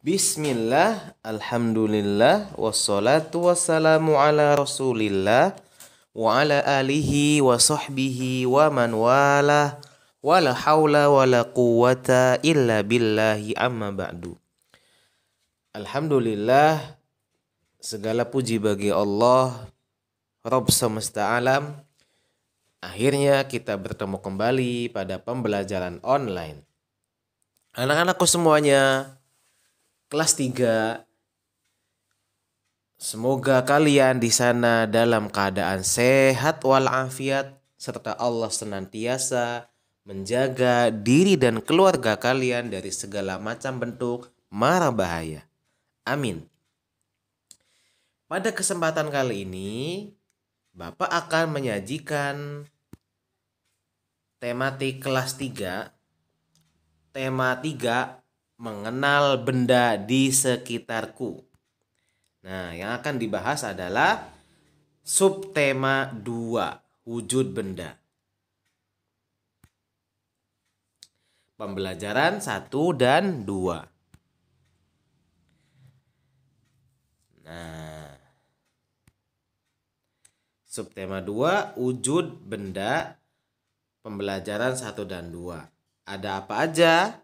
Bismillah, alhamdulillah, wassalatu wassalamu ala rasulillah, wa ala alihi wa sahbihi wa man wala, wa la hawla wa la quwwata illa billahi amma ba'du. Alhamdulillah, segala puji bagi Allah, Rabb semesta alam. Akhirnya kita bertemu kembali pada pembelajaran online. Anak-anakku semuanya, kelas 3, semoga kalian di sana dalam keadaan sehat walafiat serta Allah senantiasa menjaga diri dan keluarga kalian dari segala macam bentuk mara bahaya. Amin. Pada kesempatan kali ini, Bapak akan menyajikan tematik kelas 3. Tema 3, mengenal benda di sekitarku. Nah, yang akan dibahas adalah subtema 2, wujud benda. Pembelajaran 1 dan 2. Nah, subtema 2, wujud benda, pembelajaran 1 dan 2. Ada apa aja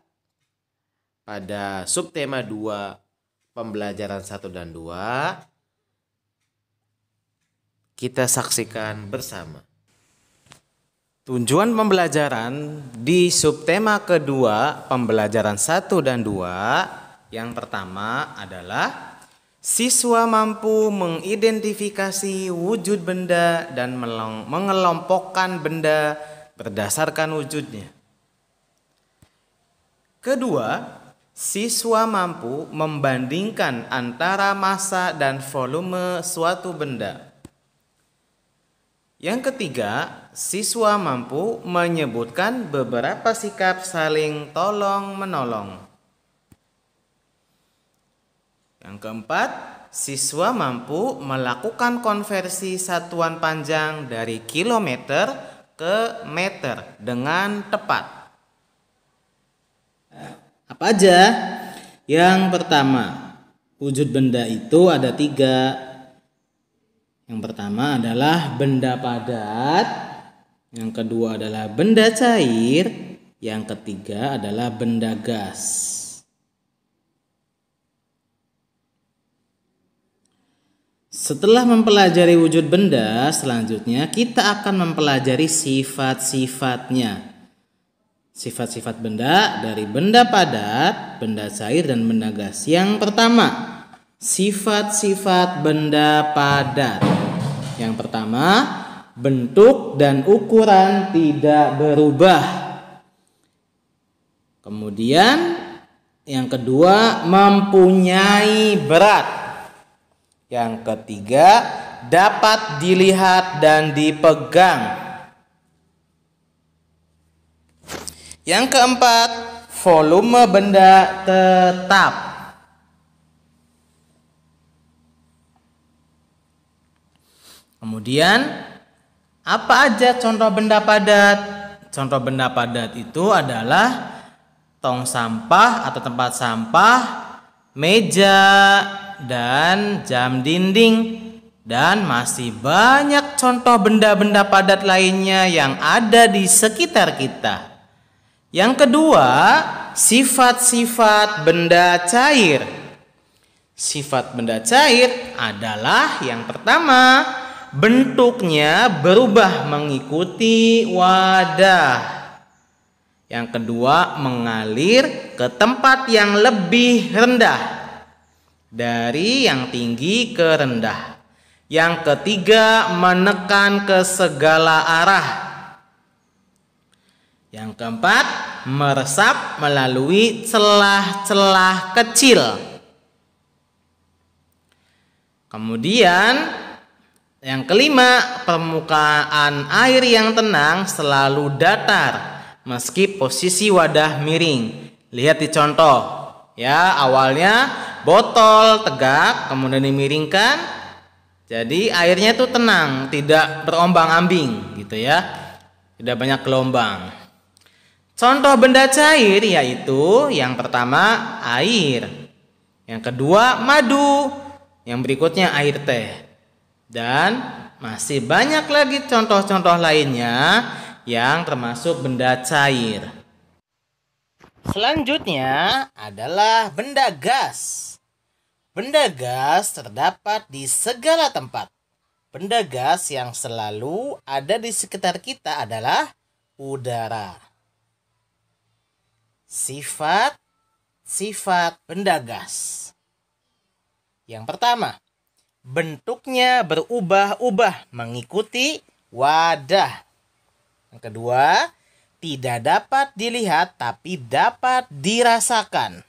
pada subtema 2, pembelajaran 1 dan 2? Kita saksikan bersama. Tujuan pembelajaran di subtema kedua, pembelajaran 1 dan 2, yang pertama adalah siswa mampu mengidentifikasi wujud benda dan mengelompokkan benda berdasarkan wujudnya. Kedua, siswa mampu membandingkan antara massa dan volume suatu benda. Yang ketiga, siswa mampu menyebutkan beberapa sikap saling tolong-menolong. Yang keempat, siswa mampu melakukan konversi satuan panjang dari kilometer ke meter dengan tepat. Apa aja? Yang pertama, wujud benda itu ada 3. Yang pertama adalah benda padat, yang kedua adalah benda cair, yang ketiga adalah benda gas. Setelah mempelajari wujud benda, selanjutnya kita akan mempelajari sifat-sifatnya. Sifat-sifat benda dari benda padat, benda cair, dan benda gas. Yang pertama, sifat-sifat benda padat. Yang pertama, bentuk dan ukuran tidak berubah. Kemudian, yang kedua, mempunyai berat. Yang ketiga, dapat dilihat dan dipegang. Yang keempat, volume benda tetap. Kemudian, apa aja contoh benda padat? Contoh benda padat itu adalah tong sampah atau tempat sampah, meja, dan jam dinding. Dan masih banyak contoh benda-benda padat lainnya yang ada di sekitar kita. Yang kedua, sifat-sifat benda cair. Sifat benda cair adalah yang pertama, bentuknya berubah mengikuti wadah. Yang kedua, mengalir ke tempat yang lebih rendah dari yang tinggi ke rendah. Yang ketiga, menekan ke segala arah. Yang keempat, meresap melalui celah-celah kecil. Kemudian, yang kelima, permukaan air yang tenang selalu datar meski posisi wadah miring. Lihat di contoh, ya, awalnya botol tegak, kemudian dimiringkan, jadi airnya itu tenang, tidak berombang-ambing, gitu ya, tidak banyak gelombang. Contoh benda cair yaitu yang pertama air. Yang kedua madu. Yang berikutnya air teh. Dan masih banyak lagi contoh-contoh lainnya yang termasuk benda cair. Selanjutnya adalah benda gas. Benda gas terdapat di segala tempat. Benda gas yang selalu ada di sekitar kita adalah udara. Sifat benda gas. Yang pertama, bentuknya berubah-ubah mengikuti wadah. Yang kedua, tidak dapat dilihat tapi dapat dirasakan.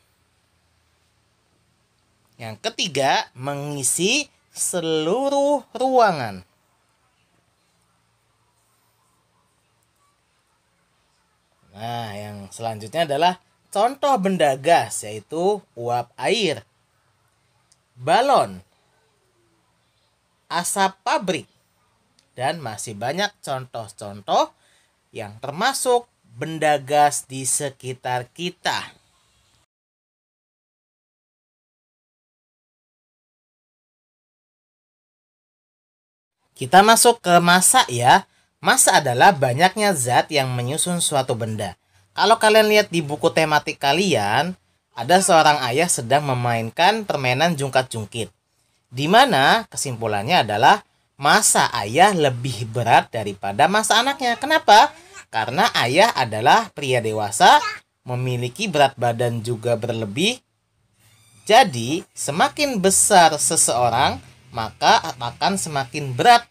Yang ketiga, mengisi seluruh ruangan. Nah, yang selanjutnya adalah contoh benda gas, yaitu uap air, balon, asap pabrik, dan masih banyak contoh-contoh yang termasuk benda gas di sekitar kita. Kita masuk ke massa ya. Massa adalah banyaknya zat yang menyusun suatu benda. Kalau kalian lihat di buku tematik kalian, ada seorang ayah sedang memainkan permainan jungkat-jungkit. Di mana kesimpulannya adalah massa ayah lebih berat daripada massa anaknya. Kenapa? Karena ayah adalah pria dewasa, memiliki berat badan juga berlebih. Jadi, semakin besar seseorang, maka akan semakin berat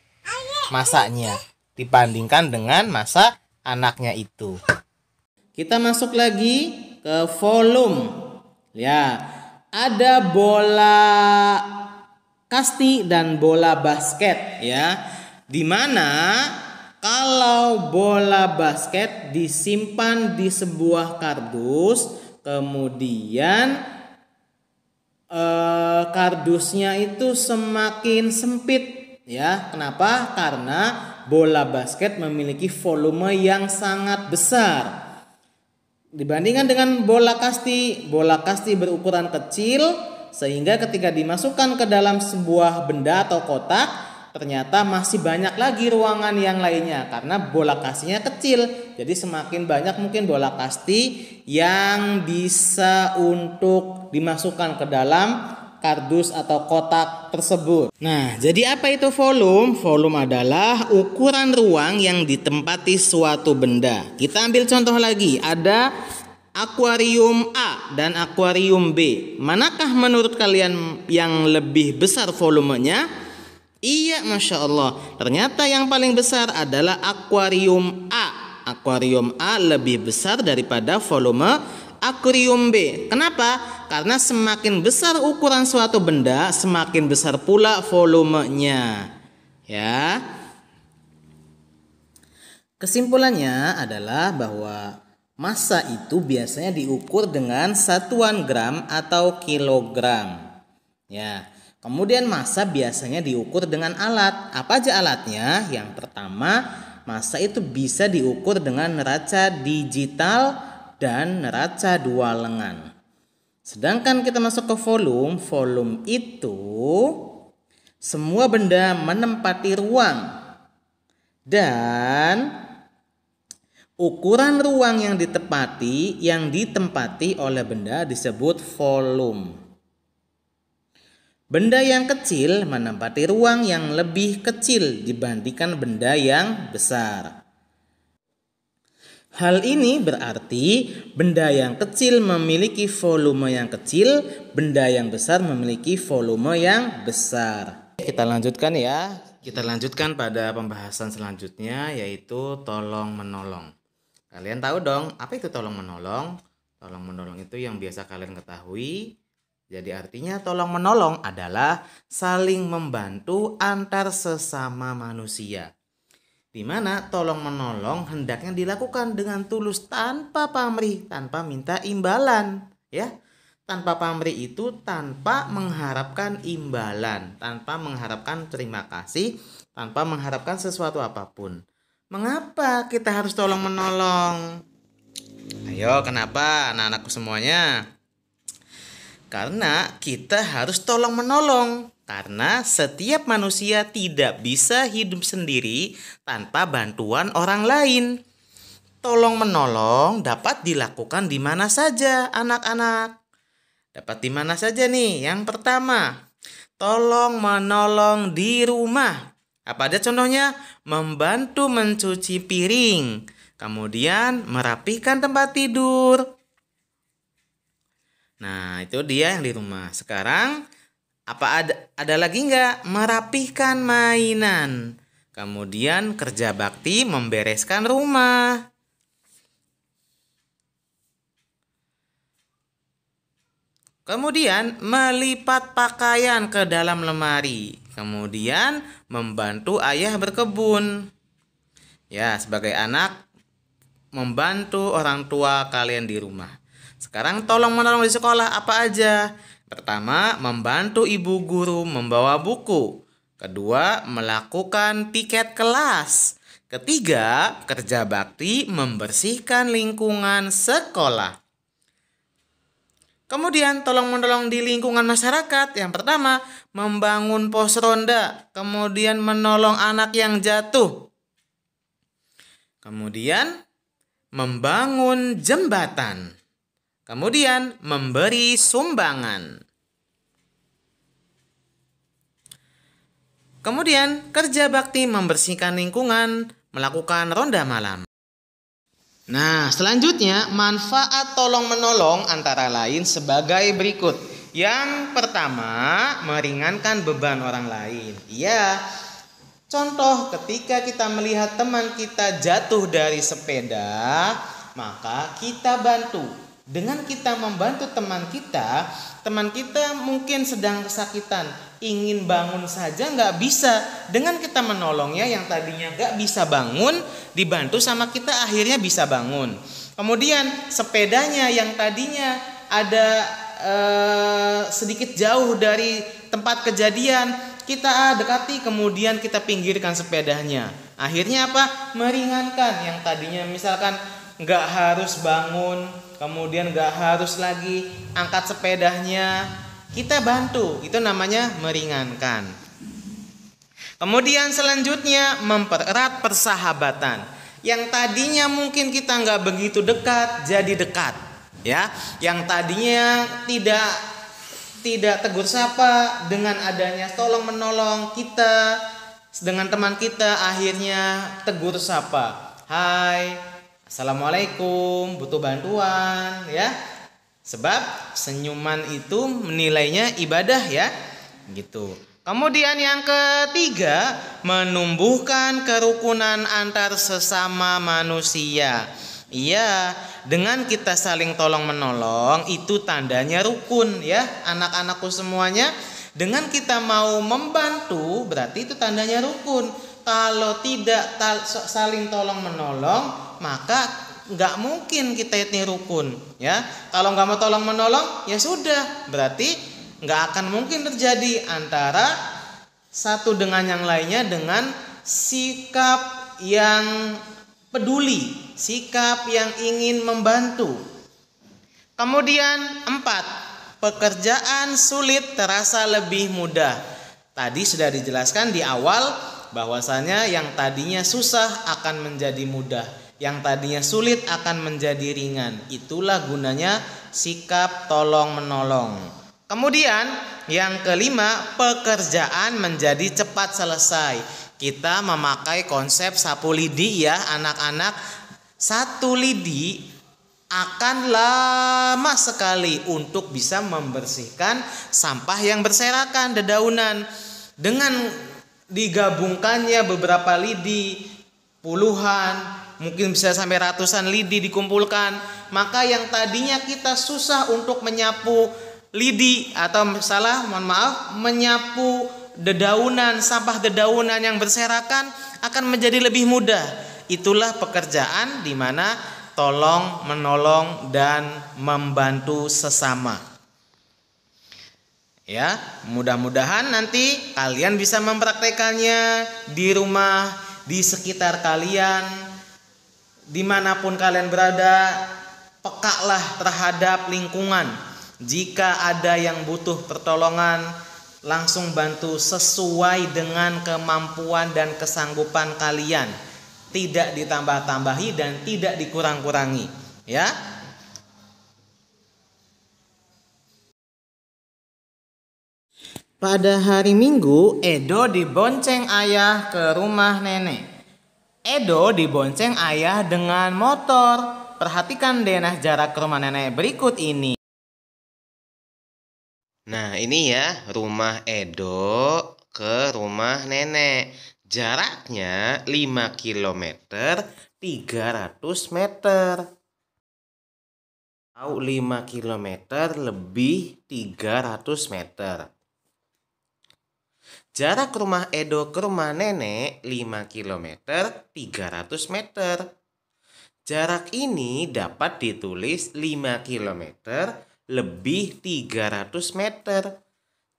massanya dibandingkan dengan massa anaknya itu. Kita masuk lagi ke volume. Ya, ada bola kasti dan bola basket ya. Dimana kalau bola basket disimpan di sebuah kardus, kemudian kardusnya itu semakin sempit ya. Kenapa? Karena bola basket memiliki volume yang sangat besar dibandingkan dengan bola kasti. Bola kasti berukuran kecil sehingga ketika dimasukkan ke dalam sebuah benda atau kotak, ternyata masih banyak lagi ruangan yang lainnya karena bola kastinya kecil. Jadi semakin banyak mungkin bola kasti yang bisa untuk dimasukkan ke dalam kardus atau kotak tersebut. Nah, jadi apa itu volume? Volume adalah ukuran ruang yang ditempati suatu benda. Kita ambil contoh lagi, ada akuarium A dan akuarium B. Manakah menurut kalian yang lebih besar volumenya? Iya, Masya Allah. Ternyata yang paling besar adalah akuarium A. Akuarium A lebih besar daripada volume akuarium B. Kenapa? Karena semakin besar ukuran suatu benda, semakin besar pula volumenya. Ya. Kesimpulannya adalah bahwa massa itu biasanya diukur dengan satuan gram atau kilogram. Ya. Kemudian massa biasanya diukur dengan alat. Apa aja alatnya? Yang pertama, massa itu bisa diukur dengan neraca digital dan neraca dua lengan. Sedangkan kita masuk ke volume. Volume itu semua benda menempati ruang. Dan ukuran ruang yang ditempati oleh benda disebut volume. Benda yang kecil menempati ruang yang lebih kecil dibandingkan benda yang besar. Hal ini berarti benda yang kecil memiliki volume yang kecil, benda yang besar memiliki volume yang besar. Kita lanjutkan ya. Kita lanjutkan pada pembahasan selanjutnya, yaitu tolong menolong. Kalian tahu dong apa itu tolong menolong? Tolong menolong itu yang biasa kalian ketahui. Jadi artinya tolong menolong adalah saling membantu antar sesama manusia. Di mana tolong menolong hendaknya dilakukan dengan tulus tanpa pamrih, tanpa minta imbalan, ya. Tanpa pamrih itu tanpa mengharapkan imbalan, tanpa mengharapkan terima kasih, tanpa mengharapkan sesuatu apapun. Mengapa kita harus tolong menolong? Ayo, kenapa anak-anakku semuanya? Karena kita harus tolong menolong. Karena setiap manusia tidak bisa hidup sendiri tanpa bantuan orang lain. Tolong menolong dapat dilakukan di mana saja, anak-anak. Dapat di mana saja nih? Yang pertama, tolong menolong di rumah. Apa aja contohnya? Membantu mencuci piring. Kemudian merapikan tempat tidur. Nah, itu dia yang di rumah. Sekarang apa ada lagi nggak? Merapihkan mainan. Kemudian kerja bakti membereskan rumah. Kemudian melipat pakaian ke dalam lemari. Kemudian membantu ayah berkebun. Ya, sebagai anak membantu orang tua kalian di rumah. Sekarang tolong menolong di sekolah apa aja? Pertama, membantu ibu guru membawa buku. Kedua, melakukan piket kelas. Ketiga, kerja bakti membersihkan lingkungan sekolah. Kemudian tolong menolong di lingkungan masyarakat. Yang pertama, membangun pos ronda. Kemudian menolong anak yang jatuh. Kemudian membangun jembatan. Kemudian memberi sumbangan. Kemudian kerja bakti membersihkan lingkungan, melakukan ronda malam. Nah, selanjutnya manfaat tolong menolong antara lain sebagai berikut. Yang pertama, meringankan beban orang lain. Ya, contoh ketika kita melihat teman kita jatuh dari sepeda, maka kita bantu. Dengan kita membantu teman kita mungkin sedang kesakitan, ingin bangun saja nggak bisa. Dengan kita menolongnya yang tadinya nggak bisa bangun, dibantu sama kita akhirnya bisa bangun. Kemudian sepedanya yang tadinya ada sedikit jauh dari tempat kejadian, kita dekati kemudian kita pinggirkan sepedanya. Akhirnya apa? Meringankan yang tadinya misalkan nggak harus bangun, kemudian nggak harus lagi angkat sepedanya, kita bantu. Itu namanya meringankan. Kemudian selanjutnya mempererat persahabatan. Yang tadinya mungkin kita nggak begitu dekat jadi dekat, ya. Yang tadinya tidak tegur sapa, dengan adanya tolong menolong kita dengan teman kita akhirnya tegur sapa. Hai, assalamualaikum, butuh bantuan, ya. Sebab senyuman itu nilainya ibadah, ya. Gitu. Kemudian yang ketiga, menumbuhkan kerukunan antar sesama manusia. Iya, dengan kita saling tolong menolong itu tandanya rukun, ya, anak-anakku semuanya. Dengan kita mau membantu berarti itu tandanya rukun. Kalau tidak saling tolong menolong, maka nggak mungkin kita ini rukun, ya. Kalau nggak mau tolong menolong, ya sudah, berarti nggak akan mungkin terjadi antara satu dengan yang lainnya dengan sikap yang peduli, sikap yang ingin membantu. Kemudian 4, pekerjaan sulit terasa lebih mudah. Tadi sudah dijelaskan di awal bahwasanya yang tadinya susah akan menjadi mudah, yang tadinya sulit akan menjadi ringan. Itulah gunanya sikap tolong menolong. Kemudian yang kelima, pekerjaan menjadi cepat selesai. Kita memakai konsep sapu lidi, ya anak-anak. Satu lidi akan lama sekali untuk bisa membersihkan sampah yang berserakan, dedaunan. Dengan digabungkannya beberapa lidi, puluhan, mungkin bisa sampai ratusan lidi dikumpulkan, maka yang tadinya kita susah untuk menyapu lidi atau menyapu dedaunan, sampah dedaunan yang berserakan akan menjadi lebih mudah. Itulah pekerjaan di mana tolong menolong dan membantu sesama. Ya, mudah-mudahan nanti kalian bisa mempraktekannya di rumah, di sekitar kalian, dimanapun kalian berada. Pekalah terhadap lingkungan. Jika ada yang butuh pertolongan, langsung bantu sesuai dengan kemampuan dan kesanggupan kalian. Tidak ditambah-tambahi dan tidak dikurang-kurangi, ya. Pada hari Minggu, Edo dibonceng ayah ke rumah nenek. Edo dibonceng ayah dengan motor. Perhatikan denah jarak ke rumah nenek berikut ini. Nah, ini ya rumah Edo ke rumah nenek. Jaraknya 5 km 300 meter. Atau 5 km lebih 300 meter. Jarak rumah Edo ke rumah nenek 5 km 300 meter. Jarak ini dapat ditulis 5 km lebih 300 meter.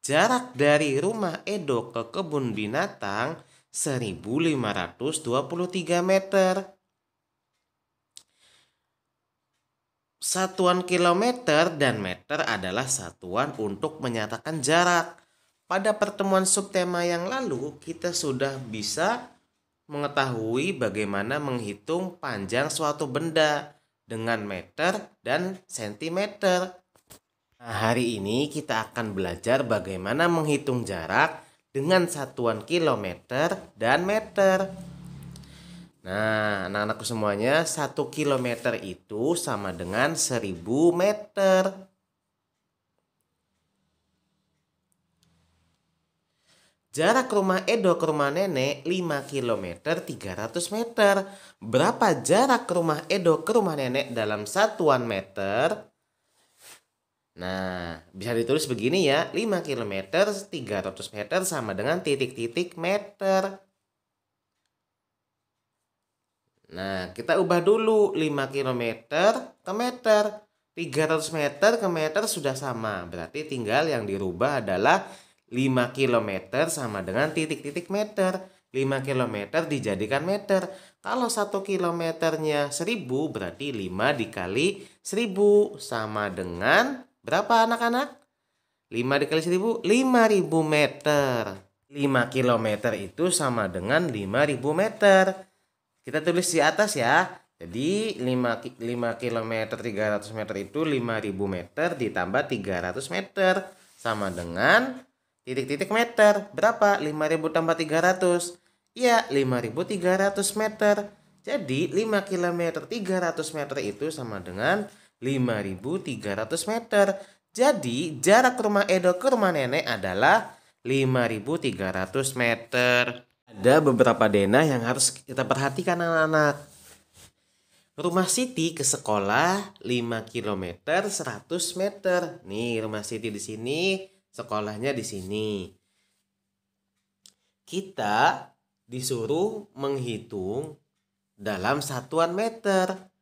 Jarak dari rumah Edo ke kebun binatang 1523 meter. Satuan kilometer dan meter adalah satuan untuk menyatakan jarak. Pada pertemuan subtema yang lalu, kita sudah bisa mengetahui bagaimana menghitung panjang suatu benda dengan meter dan sentimeter. Nah, hari ini kita akan belajar bagaimana menghitung jarak dengan satuan kilometer dan meter. Nah, anak-anakku semuanya, 1 kilometer itu sama dengan 1000 meter. Jarak rumah Edo ke rumah nenek 5 km 300 meter. Berapa jarak rumah Edo ke rumah nenek dalam satuan meter? Nah, bisa ditulis begini ya. 5 km 300 meter sama dengan titik-titik meter. Nah, kita ubah dulu 5 km ke meter. 300 meter ke meter sudah sama. Berarti tinggal yang dirubah adalah 5 km sama dengan titik-titik meter. 5 km dijadikan meter. Kalau 1 kilometernya 1000 berarti 5 dikali 1000 sama dengan berapa anak-anak? 5 dikali 1000, 5000 meter. 5 km itu sama dengan 5000 meter. Kita tulis di atas ya. Jadi 5 km 300 meter itu 5000 meter ditambah 300 meter sama dengan titik-titik meter. Berapa? 5000 tambah 300. Ya, 5300 meter. Jadi 5 km 300 meter itu sama dengan 5300 meter. Jadi jarak rumah Edo ke rumah nenek adalah 5300 meter. Ada beberapa denah yang harus kita perhatikan anak-anak. Rumah Siti ke sekolah 5 km 100 meter. Nih, rumah Siti di sini. Sekolahnya di sini. Kita disuruh menghitung dalam satuan meter.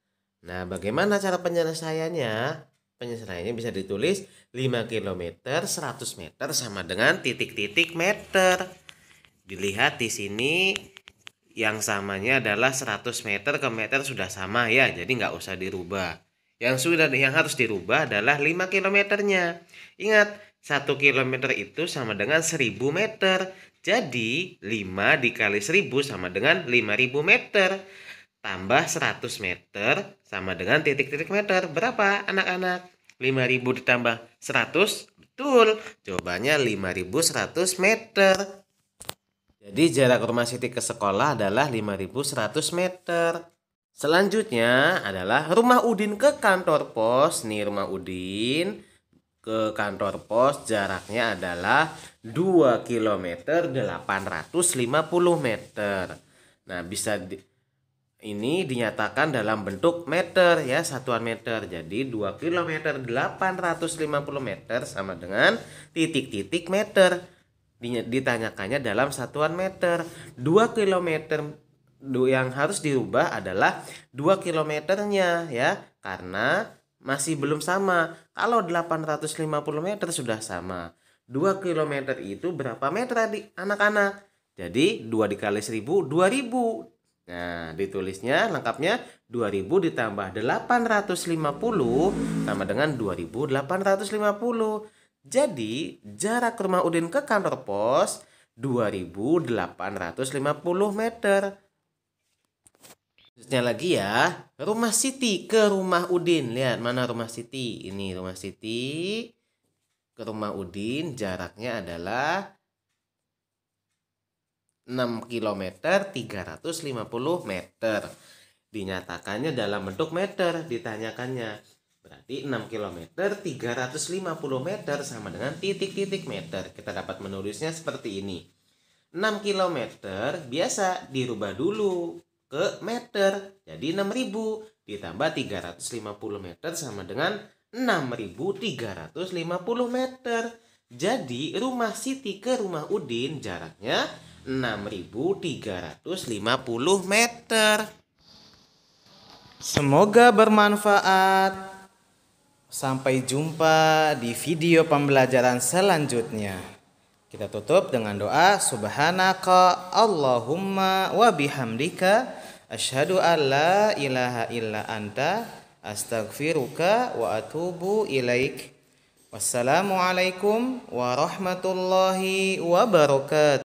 Nah, bagaimana cara penyelesaiannya? Penyelesaiannya bisa ditulis 5 km 100 meter sama dengan titik-titik meter. Dilihat di sini yang samanya adalah 100 meter ke meter sudah sama ya. Jadi nggak usah dirubah. Yang harus dirubah adalah 5 kilometernya. Ingat, 1 kilometer itu sama dengan 1000 meter. Jadi 5 dikali 1000 sama dengan 5000 meter. Tambah 100 meter sama dengan titik-titik meter. Berapa anak-anak? 5000 ditambah 100? Betul. Jawabannya 5100 meter. Jadi jarak rumah Siti ke sekolah adalah 5100 meter. Selanjutnya adalah rumah Udin ke kantor pos. Nih rumah Udin ke kantor pos jaraknya adalah 2 km 850 meter. Nah, ini dinyatakan dalam bentuk meter ya, satuan meter. Jadi 2 km 850 meter sama dengan titik-titik meter. Ditanyakannya dalam satuan meter. 2 km yang harus dirubah adalah 2 kilometernya ya, karena masih belum sama. Kalau 850 meter sudah sama. 2 km itu berapa meter adik anak-anak? Jadi 2 dikali 1000, 2000. Nah, ditulisnya lengkapnya 2000 ditambah 850 sama dengan 2850. Jadi, jarak rumah Udin ke kantor pos 2850 meter. Selanjutnya lagi ya, rumah Siti ke rumah Udin. Lihat mana rumah Siti. Ini rumah Siti ke rumah Udin jaraknya adalah 6 km 350 meter. Dinyatakannya dalam bentuk meter, ditanyakannya. Berarti 6 km 350 meter sama dengan titik-titik meter. Kita dapat menulisnya seperti ini. 6 km biasa dirubah dulu ke meter. Jadi 6000 ditambah 350 meter sama dengan 6350 meter. Jadi rumah Siti ke rumah Udin jaraknya 6350 meter. Semoga bermanfaat. Sampai jumpa di video pembelajaran selanjutnya. Kita tutup dengan doa subhanaka Allahumma wa bihamdika asyhadu an la ilaha illa anta astaghfiruka wa atubu ilaik. Wassalamualaikum warahmatullahi wabarakatuh.